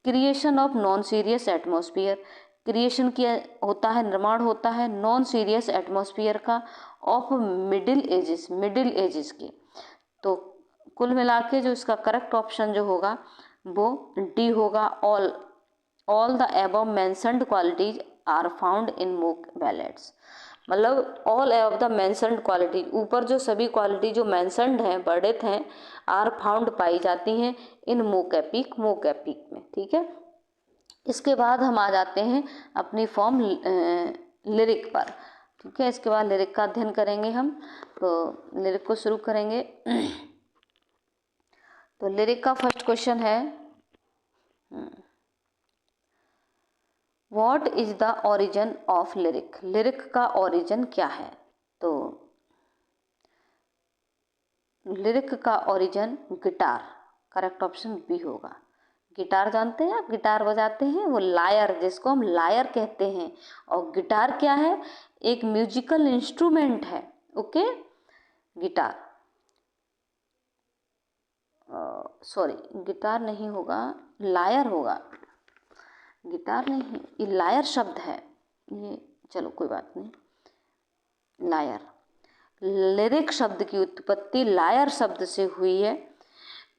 Creation of non serious atmosphere, creation किया होता है, निर्माण होता है नॉन सीरियस एटमॉस्फेयर का, of middle ages, middle ages की। तो कुल मिला के जो इसका करेक्ट ऑप्शन जो होगा वो डी होगा, all the above mentioned qualities are found in mock ballads. मतलब all of the mentioned quality, ऊपर जो सभी क्वालिटी जो मेंशन्ड हैं, वर्णित हैं, आर फाउंड पाई जाती हैं इन मोक एपिक, मोक एपिक में, ठीक है। इसके बाद हम आ जाते हैं अपनी फॉर्म लिरिक पर, ठीक है। इसके बाद लिरिक का अध्ययन करेंगे हम, तो लिरिक को शुरू करेंगे। तो लिरिक का फर्स्ट क्वेश्चन है, what is the origin of lyric. Lyric का ओरिजिन क्या है। तो लिरिक का origin guitar, correct option B होगा। गिटार जानते हैं आप, गिटार बजाते हैं, वो लायर, जिसको हम लायर कहते हैं। और गिटार क्या है, एक म्यूजिकल इंस्ट्रूमेंट है। ओके, गिटार, सॉरी गिटार नहीं होगा, लायर होगा, गिटार नहीं, ये लायर शब्द है ये, चलो कोई बात नहीं, लायर। लिरिक शब्द की उत्पत्ति लायर शब्द से हुई है,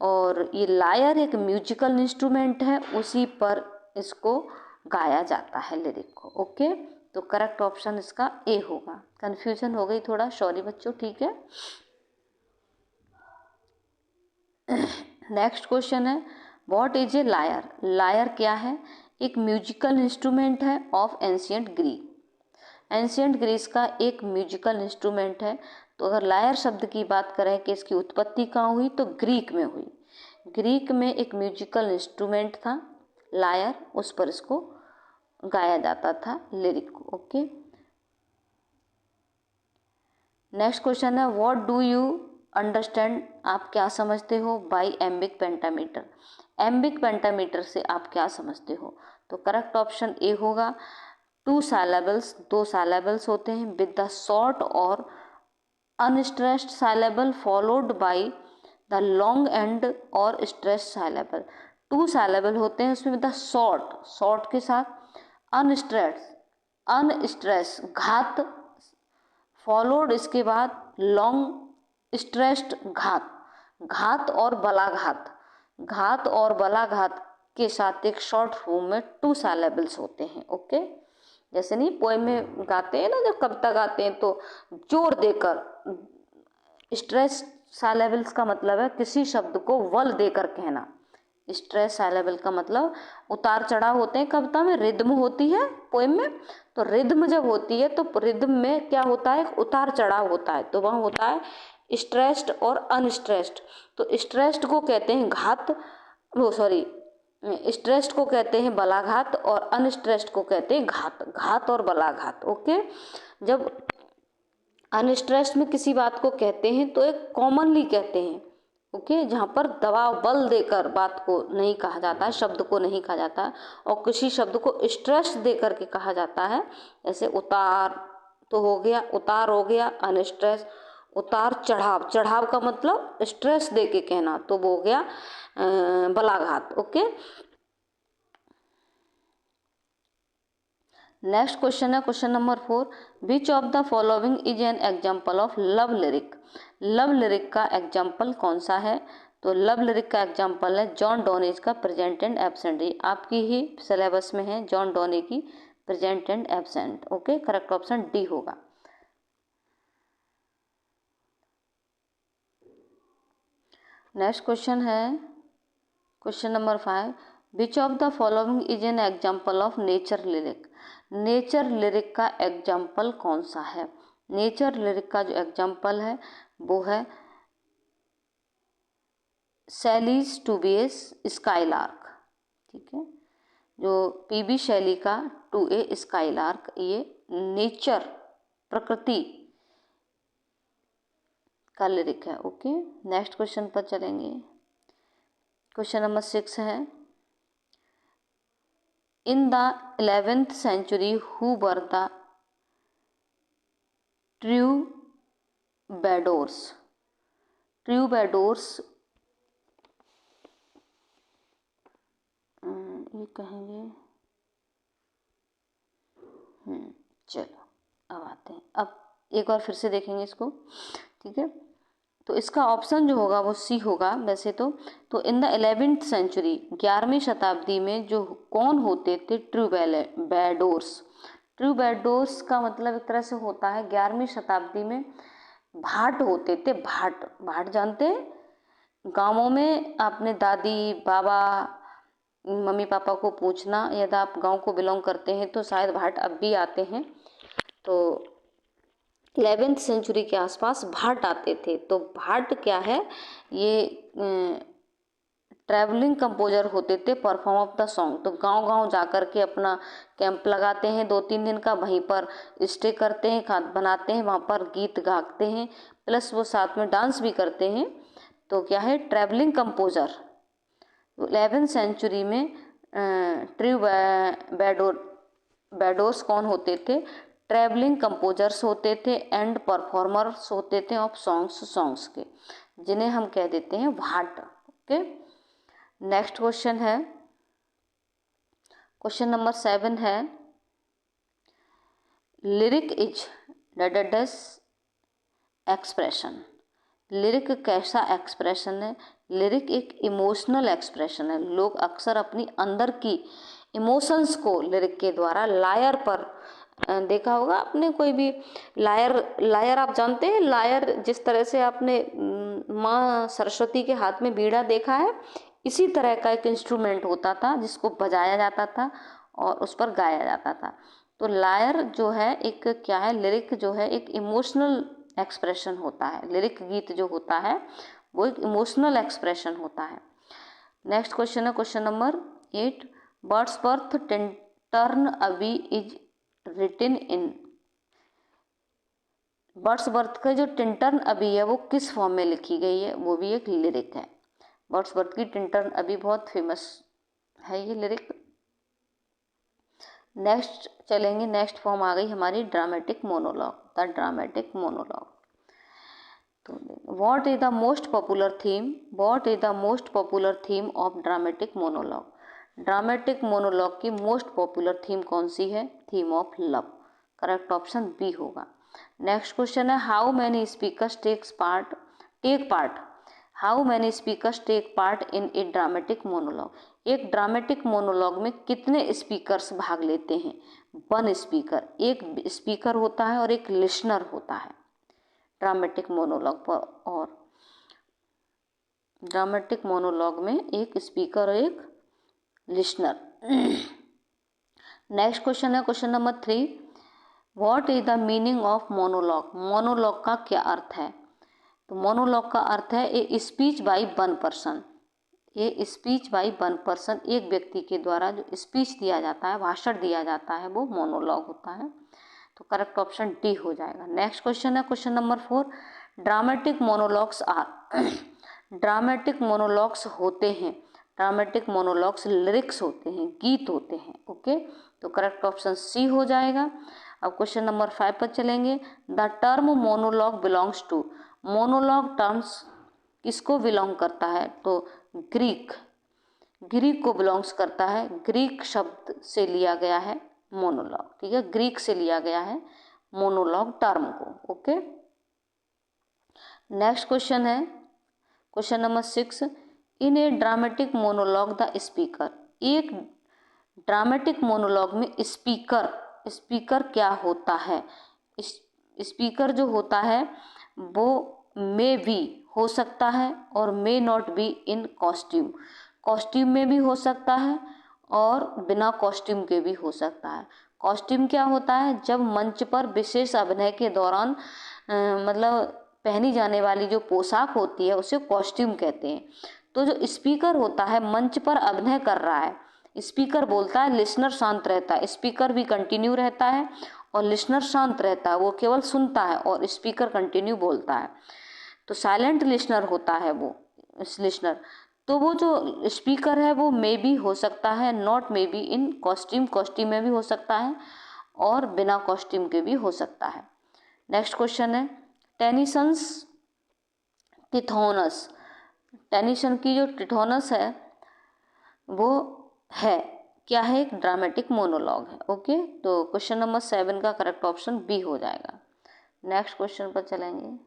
और ये लायर एक म्यूजिकल इंस्ट्रूमेंट है, उसी पर इसको गाया जाता है लिरिक को। ओके, तो करेक्ट ऑप्शन इसका ए होगा। कंफ्यूजन हो गई थोड़ा, सॉरी बच्चों, ठीक है। नेक्स्ट क्वेश्चन है, what is a lyre. Lyre क्या है, एक म्यूजिकल इंस्ट्रूमेंट है of ancient Greek. Ancient Greece का एक म्यूजिकल इंस्ट्रूमेंट है। तो अगर लायर शब्द की बात करें कि इसकी उत्पत्ति कहाँ हुई, तो ग्रीक में हुई। ग्रीक में एक म्यूजिकल इंस्ट्रूमेंट था लायर, उस पर इसको गाया जाता था, लिरिक को। ओके, नेक्स्ट क्वेश्चन है व्हाट डू यू अंडरस्टैंड, आप क्या समझते हो बाय एम्बिक पेंटामीटर। एम्बिक पेंटामीटर से आप क्या समझते हो, तो करेक्ट ऑप्शन ए होगा 2 syllables, 2 syllables होते हैं विद द शॉर्ट और unstressed syllable followed by the long and और स्ट्रेस्ड syllable। 2 syllable होते हैं उसमें विद द शॉर्ट के साथ अनस्ट्रेस घात, फॉलोड इसके बाद लॉन्ग स्ट्रेस्ड घात और बलाघात के साथ एक शॉर्ट फॉर्म में 2 syllables होते हैं। ओके, जैसे नहीं पोएम में गाते हैं ना, जब कविता गाते हैं तो जोर देकर, स्ट्रेस syllables का मतलब है किसी शब्द को बल देकर कहना। स्ट्रेस syllable का मतलब उतार चढ़ाव होते हैं कविता में, रिद्म होती है पोएम में, तो रिद्म जब होती है तो रिद्म में क्या होता है, उतार चढ़ाव होता है, तो वह होता है स्ट्रेस्ड और अनस्ट्रेस्ड। तो स्ट्रेस्ड को कहते हैं स्ट्रेस्ड को कहते हैं बलाघात और अनस्ट्रेस्ड को कहते हैं घात और बलाघात। ओके, जब अनस्ट्रेस्ड में किसी बात को कहते हैं तो एक कॉमनली कहते हैं, ओके, जहाँ पर दबाव बल देकर बात को नहीं कहा जाता है, शब्द को नहीं कहा जाता है, और किसी शब्द को स्ट्रेस देकर के कहा जाता है। जैसे उतार हो गया अनस्ट्रेस, उतार चढ़ाव का मतलब स्ट्रेस दे के कहना, तो वो हो गया बलाघात। ओके, नेक्स्ट क्वेश्चन है question number 4, which of the following is an example of love lyric. Love lyric का एग्जाम्पल कौन सा है, तो लव लिरिक का एग्जाम्पल है जॉन डोनेज का प्रेजेंट एंड एब्सेंट। आपकी ही सिलेबस में है जॉन डोने की present and absent. Okay, correct option D होगा। नेक्स्ट क्वेश्चन है question number 5, which of the following is an example of nature lyric. Nature lyric का एग्जाम्पल कौन सा है। नेचर लिरिक का जो एग्जाम्पल है वो है Shelley's to be a skylark. ठीक है, जो पीबी शैली का टू ए स्काईलार्क, ये नेचर प्रकृति का लिरिक है। ओके, नेक्स्ट क्वेश्चन पर चलेंगे। क्वेश्चन नंबर 6 है, in the 11th century who were the troubadours। ट्रूबैडोर्स ये कहेंगे, चलो अब आते हैं, अब एक बार फिर से देखेंगे इसको। ठीक है, तो इसका ऑप्शन जो होगा वो सी होगा वैसे तो इन द 11th century 11वीं शताब्दी में जो कौन होते थे ट्रूबैडोर्स। ट्रूबैडोर्स का मतलब एक तरह से होता है 11वीं शताब्दी में भाट होते थे। भाट जानते हैं, गाँवों में आपने दादी बाबा मम्मी पापा को पूछना, यदि आप गांव को बिलोंग करते हैं तो शायद भाट अब भी आते हैं। तो 11th सेंचुरी के आसपास भाट आते थे। तो भाट क्या है, ये ट्रैवलिंग कंपोजर होते थे, परफॉर्म ऑफ द सॉन्ग। तो गांव गांव जाकर के अपना कैंप लगाते हैं 2-3 दिन का, वहीं पर स्टे करते हैं, खाना बनाते हैं, वहाँ पर गीत गाते हैं, प्लस वो साथ में डांस भी करते हैं। तो क्या है, ट्रैवलिंग कंपोजर। 11th सेंचुरी में ट्रूबैडोर्स कौन होते थे, ट्रैवलिंग कंपोजर्स होते थे एंड परफॉर्मर्स होते थे ऑफ सॉन्ग्स के, जिन्हें हम कह देते हैं भाट। ओके, नेक्स्ट क्वेश्चन है क्वेश्चन नंबर 7 है, lyric is dash expression. Lyric कैसा एक्सप्रेशन है, लिरिक एक इमोशनल एक्सप्रेशन है। लोग अक्सर अपनी अंदर की इमोशंस को लिरिक के द्वारा लायर पर, देखा होगा आपने कोई भी लायर आप जानते हैं, लायर जिस तरह से आपने माँ सरस्वती के हाथ में बीड़ा देखा है, इसी तरह का एक इंस्ट्रूमेंट होता था जिसको बजाया जाता था और उस पर गाया जाता था। तो लायर जो है एक क्या है, लिरिक जो है एक इमोशनल एक्सप्रेशन होता है। लिरिक गीत जो होता है वो एक इमोशनल एक्सप्रेशन होता है। नेक्स्ट क्वेश्चन है question number 8, Wordsworth turn abbey is written in. Wordsworth का जो टिंटर्न अबी है वो किस फॉर्म में लिखी गई है, वो भी एक लिरिक है। वर्ड्सवर्थ की टिंटर्न अबी बहुत फेमस है ये लिरिक। नेक्स्ट चलेंगे, नेक्स्ट फॉर्म आ गई हमारी dramatic monologue, the dramatic monologue. तो what is the most popular theme, what is the most popular theme of dramatic monologue. Dramatic monologue की मोस्ट पॉपुलर थीम कौन सी है, theme of love. Correct option B होगा। Next question है how many speakers take part, how many speakers take part in a dramatic monologue. एक dramatic monologue में कितने speakers भाग लेते हैं, 1 स्पीकर, एक स्पीकर होता है और एक लिसनर होता है ड्रामेटिक मोनोलॉग पर। और ड्रामेटिक मोनोलॉग में एक स्पीकर और एक लिसनर। नेक्स्ट क्वेश्चन है question number 3, what is the meaning of monologue. Monologue का क्या अर्थ है, तो मोनोलॉग का अर्थ है ए स्पीच बाय 1 पर्सन, ये स्पीच बाय 1 पर्सन, एक व्यक्ति के द्वारा जो स्पीच दिया जाता है, भाषण दिया जाता है, वो मोनोलॉग होता है। तो करेक्ट ऑप्शन डी हो जाएगा। नेक्स्ट क्वेश्चन है question number 4, dramatic monologues are. Dramatic monologues होते हैं, ड्रामेटिक मोनोलॉग्स लिरिक्स होते हैं, गीत होते हैं। ओके, तो करेक्ट ऑप्शन सी हो जाएगा। अब क्वेश्चन नंबर 5 पर चलेंगे। The term monologue belongs to, monologue terms किसको बिलोंग करता है, तो ग्रीक को बिलोंग्स करता है। ग्रीक शब्द से लिया गया है मोनोलॉग, ठीक है, ग्रीक से लिया गया है मोनोलॉग टर्म को। ओके, नेक्स्ट क्वेश्चन है question number 6, in a dramatic monologue the speaker. एक ड्रामेटिक मोनोलॉग में स्पीकर क्या होता है। स्पीकर जो होता है वो मे बी हो सकता है और may not be in costume, costume में भी हो सकता है और बिना कॉस्ट्यूम के भी हो सकता है। कॉस्ट्यूम क्या होता है, जब मंच पर विशेष अभिनय के दौरान मतलब पहनी जाने वाली जो पोशाक होती है उसे कॉस्ट्यूम कहते हैं। तो जो स्पीकर होता है मंच पर अभिनय कर रहा है, स्पीकर बोलता है, लिसनर शांत रहता है, स्पीकर भी कंटिन्यू रहता है और लिसनर शांत रहता है, वो केवल सुनता है और स्पीकर कंटिन्यू बोलता है। तो साइलेंट लिसनर होता है वो लिसनर। तो वो जो स्पीकर है वो मे बी हो सकता है, not may be in costume, costume में भी हो सकता है और बिना कॉस्ट्यूम के भी हो सकता है। नेक्स्ट क्वेश्चन है टेनिसन्स टिथोनस। टेनिसन की जो टिथोनस है वो है क्या है, एक ड्रामेटिक मोनोलॉग है। ओके, तो क्वेश्चन नंबर 7 का करेक्ट ऑप्शन बी हो जाएगा। नेक्स्ट क्वेश्चन पर चलेंगे।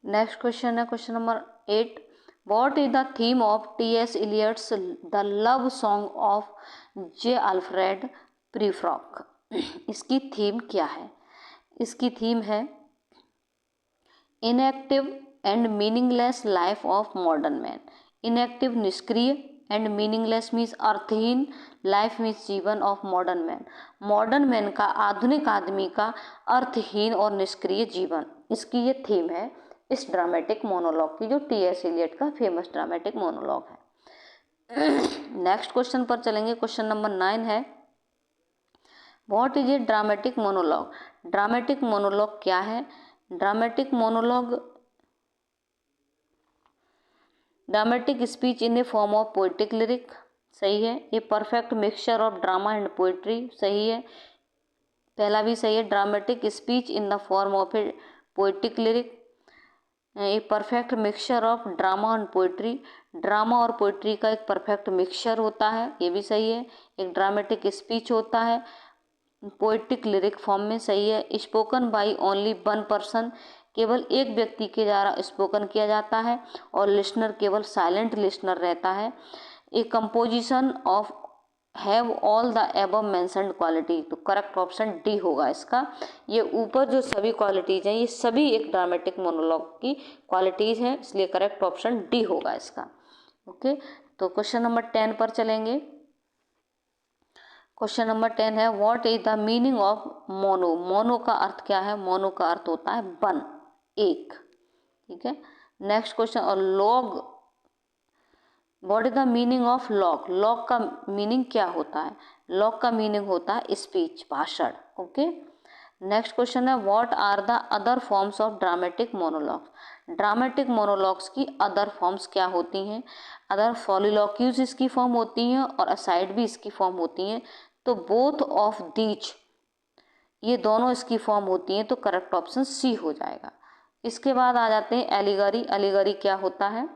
नेक्स्ट क्वेश्चन है question number 8, what is the theme of T S. Eliot's the love song of J. Alfred Prufrock. इसकी थीम क्या है, इसकी थीम है inactive and meaningless life of modern man. Inactive निष्क्रिय एंड मीनिंगलेस मीन्स अर्थहीन, life means जीवन of modern man, modern man का, आधुनिक आदमी का अर्थहीन और निष्क्रिय जीवन, इसकी ये थीम है इस ड्रामेटिक मोनोलॉग की, जो टी.एस. इलियट का फेमस ड्रामेटिक मोनोलॉग है। नेक्स्ट क्वेश्चन पर चलेंगे। क्वेश्चन नंबर 9 है what is A dramatic monologue. Dramatic monologue क्या है। Dramatic monologue, dramatic speech in A form of poetic lyric, सही है। ये perfect mixture of drama and poetry, सही है, पहला भी सही है। Dramatic speech in the form of A poetic lyric, a perfect mixture of drama and poetry, drama और पोएट्री का एक परफेक्ट मिक्सचर होता है, ये भी सही है। एक ड्रामेटिक स्पीच होता है पोएटिक लिरिक फॉर्म में, सही है। स्पोकन बाय ओनली 1 पर्सन, केवल एक व्यक्ति के द्वारा स्पोकन किया जाता है और लिसनर केवल साइलेंट लिसनर रहता है। A composition of have all the above mentioned quality, तो करेक्ट ऑप्शन डी होगा इसका। ये ऊपर जो सभी क्वालिटीज़ हैं ये सभी एक ड्रामेटिक मोनोलॉग की क्वालिटीज़ हैं, इसलिए करेक्ट ऑप्शन डी होगा इसका। ओके, तो क्वेश्चन नंबर 10 पर चलेंगे। क्वेश्चन नंबर 10 है what is the meaning of mono. Mono का अर्थ क्या है? मोनो का अर्थ होता है वन, एक। ठीक है। नेक्स्ट क्वेश्चन, और log, what is the meaning of log. Log का मीनिंग क्या होता है? लॉग का मीनिंग होता है स्पीच, भाषण। ओके। नेक्स्ट क्वेश्चन है what are the other forms of dramatic monologues. Dramatic monologues की अदर फॉर्म्स क्या होती हैं? अदर सॉलिलॉक्यूज इसकी फॉर्म होती हैं और असाइड भी इसकी फॉर्म होती हैं। तो बोथ ऑफ दीज, ये दोनों इसकी फॉर्म होती हैं, तो करेक्ट ऑप्शन सी हो जाएगा। इसके बाद आ जाते हैं एलिगरी। एलिगरी क्या होता है?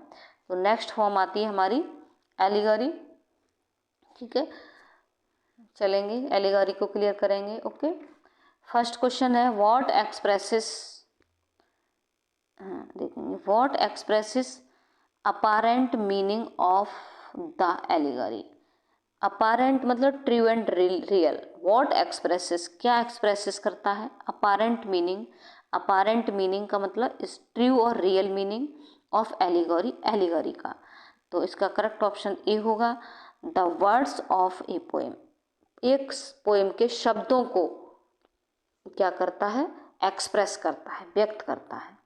तो नेक्स्ट फॉर्म आती है हमारी एलिगरी। ठीक है, चलेंगे एलिगरी को क्लियर करेंगे। ओके। फर्स्ट क्वेश्चन है व्हाट एक्सप्रेसेस, देखेंगे what expresses apparent meaning of the allegory. Apparent मतलब true and real. What expresses, क्या एक्सप्रेसेस करता है? Apparent meaning. अपारेंट मीनिंग का मतलब इस ट्रू और real meaning of allegory, allegory का। तो इसका करेक्ट ऑप्शन ए होगा the words of a poem. एक पोएम के शब्दों को क्या करता है? एक्सप्रेस करता है, व्यक्त करता है।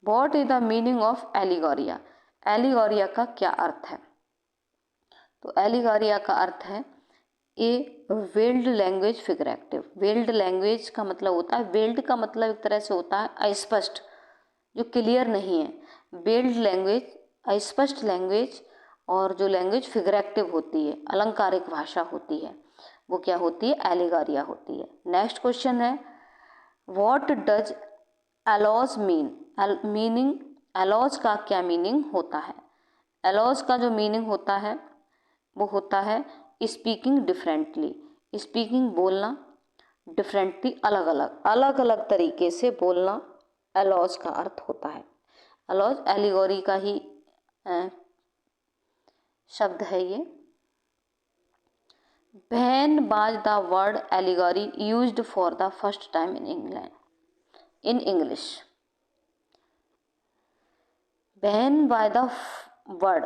What is the meaning of allegoria. Allegoria का क्या अर्थ है? तो एलिगोरिया का अर्थ है a veiled language figurative. Veiled language का मतलब होता है, वेल्ड का मतलब एक तरह से होता है अस्पष्ट, जो क्लियर नहीं है। वेल्ड लैंग्वेज अस्पष्ट लैंग्वेज, और जो लैंग्वेज फिगरेटिव होती है, अलंकारिक भाषा होती है, वो क्या होती है? एलिगोरिया होती है। नेक्स्ट क्वेश्चन है व्हाट डज एलॉज मीन। मीनिंग, एलॉज का क्या मीनिंग होता है? एलॉज का जो मीनिंग होता है वो होता है स्पीकिंग डिफरेंटली। स्पीकिंग बोलना, डिफरेंटली अलग अलग, अलग अलग तरीके से बोलना, एलॉज का अर्थ होता है। एलॉज एलिगोरी का ही शब्द है ये। When was the word allegory used for the first time in England, in English. When was the word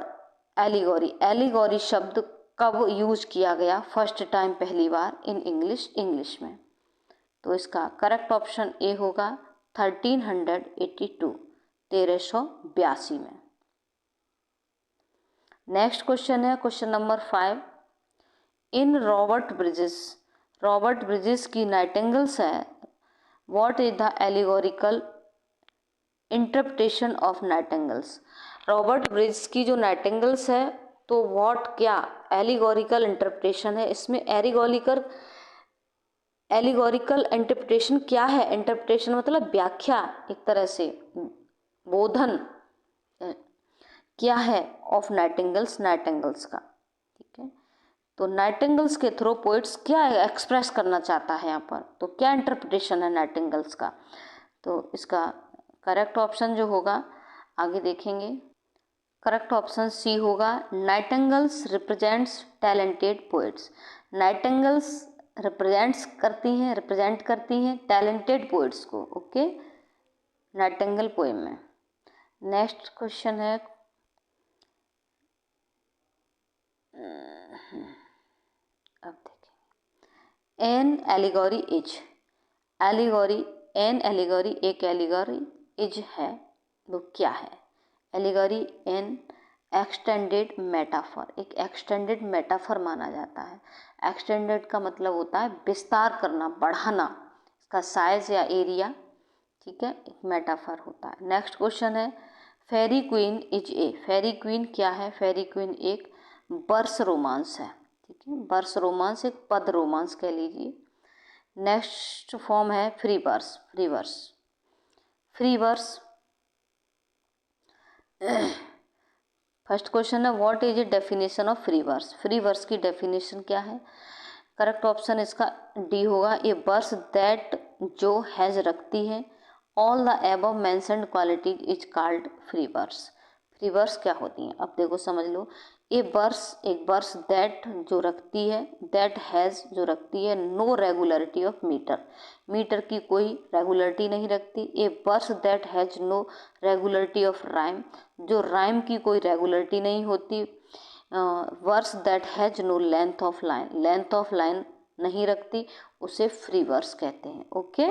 allegory, allegory शब्द कब यूज किया गया फर्स्ट टाइम, पहली बार, इन इंग्लिश, इंग्लिश में? तो इसका करेक्ट ऑप्शन ए होगा 1382, 1382 में। नेक्स्ट क्वेश्चन है क्वेश्चन नंबर 5 इन रॉबर्ट ब्रिजेस। रॉबर्ट ब्रिजेस की नाइटिंगेल्स है। What is the allegorical interpretation of nightingales. Robert bridges की जो नाइटिंगेल्स है, तो व्हाट, क्या एलिगोरिकल इंटरप्रिटेशन है इसमें? एलिगोरिकल इंटरप्रिटेशन क्या है? इंटरप्रिटेशन मतलब व्याख्या, एक तरह से बोधन क्या है ऑफ नाइटिंगेल्स, नाइटिंगेल्स का। ठीक है, तो नाइटिंगेल्स के थ्रू पोइट्स क्या एक्सप्रेस करना चाहता है यहाँ पर? तो क्या इंटरप्रिटेशन है नाइटिंगेल्स का? तो इसका करेक्ट ऑप्शन जो होगा, आगे देखेंगे, करेक्ट ऑप्शन सी होगा nightingales represents talented poets. Nightingales represent करती हैं टैलेंटेड पोइट्स को। ओके, नाइटिंगेल पोएम में। नेक्स्ट क्वेश्चन है अब देखें an allegory is. Allegory, an allegory, एक एलिगोरी इज है, वो क्या है? एलिगोरी एन एक्सटेंडेड मेटाफर, एक एक्सटेंडेड मेटाफर माना जाता है। एक्सटेंडेड का मतलब होता है विस्तार करना, बढ़ाना, इसका साइज या एरिया। ठीक है, एक मेटाफर होता है। नेक्स्ट क्वेश्चन है Faerie Queene is a. Faerie Queene क्या है? फेरी क्वीन एक वर्स रोमांस है। ठीक है, वर्स रोमांस, एक पद रोमांस कह लीजिए। नेक्स्ट फॉर्म है free verse. Free verse, free verse first question है what is a definition of free verse. Free verse की डेफिनेशन क्या है? करेक्ट ऑप्शन इसका डी होगा ए वर्स दैट, जो हैज रखती है all the above mentioned quality is called free verse. Free verse क्या होती हैं? अब देखो समझ लो, ए वर्स, एक वर्स दैट जो रखती है, दैट हैज़ जो रखती है no regularity of meter, meter की कोई रेगुलरिटी नहीं रखती। A verse that has no regularity of rhyme, जो राइम की कोई रेगुलरिटी नहीं होती। Verse that has no length of line नहीं रखती, उसे फ्री वर्स कहते हैं। ओके,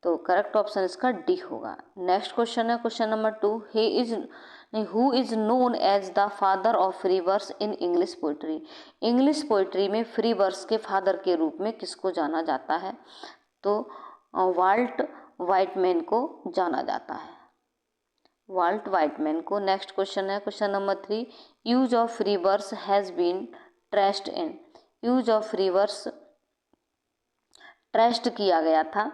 तो करेक्ट ऑप्शन इसका डी होगा। नेक्स्ट क्वेश्चन है question number 2, who is known as the father of free verse in English poetry. English poetry में फ्री वर्स के फादर के रूप में किसको जाना जाता है? तो वाल्ट वाइटमैन को जाना जाता है, वाल्ट वाइटमैन को। नेक्स्ट क्वेश्चन है question number 3, use of free verse has been traced in. Use of free verse traced किया गया था,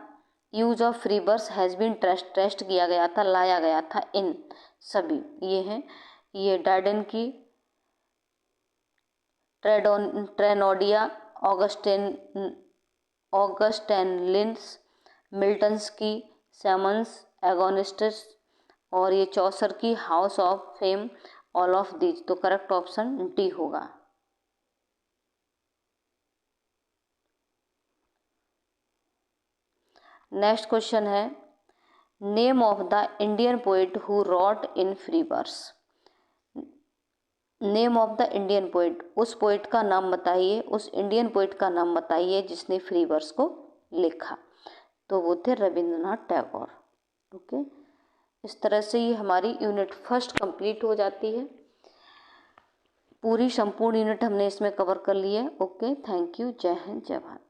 use of free verse has been traced किया गया था, लाया गया था इन सभी। ये हैं, ये डायडन की, ट्रेनोडिया, ऑगस्टेनलिन्स, मिल्टन्स की, सेमंस, एगोनिस्टस, और ये चौसर की House of Fame, all of these. तो करेक्ट ऑप्शन डी होगा। नेक्स्ट क्वेश्चन है, name of the Indian poet who wrote in free verse. Name of the Indian poet, उस पोइट का नाम बताइए, उस इंडियन पोइट का नाम बताइए जिसने फ्री वर्स को लिखा। तो वो थे रविंद्रनाथ टैगोर। ओके, इस तरह से ये हमारी यूनिट फर्स्ट कंप्लीट हो जाती है। पूरी संपूर्ण यूनिट हमने इसमें कवर कर ली है। ओके, थैंक यू, जय हिंद, जय भारत।